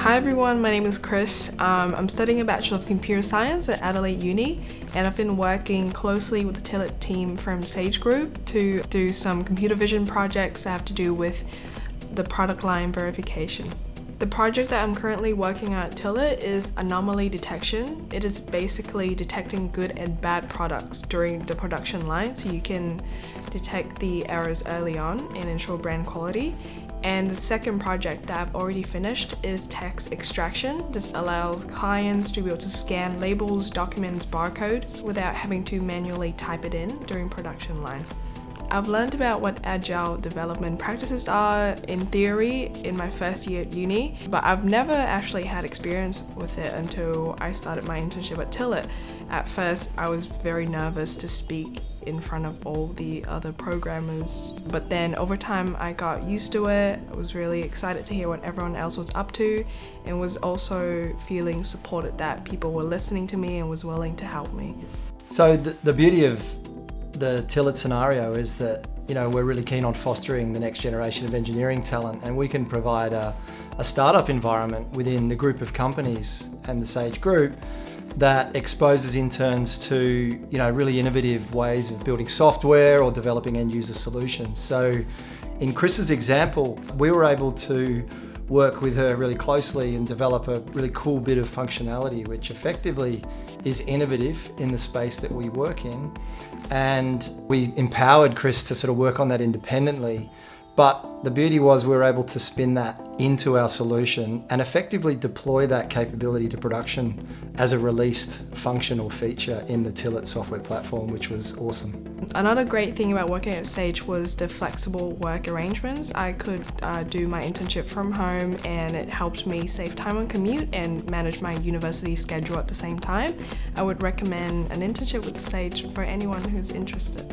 Hi everyone, my name is Chris. I'm studying a Bachelor of Computer Science at Adelaide Uni, and I've been working closely with the TilliT team from Sage Group to do some computer vision projects that have to do with the product line verification. The project that I'm currently working on at TilliT is anomaly detection. It is basically detecting good and bad products during the production line, so you can detect the errors early on and ensure brand quality. And the second project that I've already finished is text extraction. This allows clients to be able to scan labels, documents, barcodes without having to manually type it in during production line. I've learned about what agile development practices are in theory in my first year at uni, but I've never actually had experience with it until I started my internship at TilliT. At first, I was very nervous to speak in front of all the other programmers, but then over time I got used to it. I was really excited to hear what everyone else was up to, and was also feeling supported that people were listening to me and was willing to help me. So the beauty of the TilliT scenario is that, we're really keen on fostering the next generation of engineering talent, and we can provide a startup environment within the group of companies and the Sage Group that exposes interns to, really innovative ways of building software or developing end user solutions. So in Chris's example, we were able to work with her really closely and develop a really cool bit of functionality, which effectively is innovative in the space that we work in. And we empowered Chris to sort of work on that independently. But the beauty was we were able to spin that into our solution and effectively deploy that capability to production as a released function or feature in the TilliT software platform, which was awesome. Another great thing about working at Sage was the flexible work arrangements. I could do my internship from home, and it helped me save time on commute and manage my university schedule at the same time. I would recommend an internship with Sage for anyone who's interested.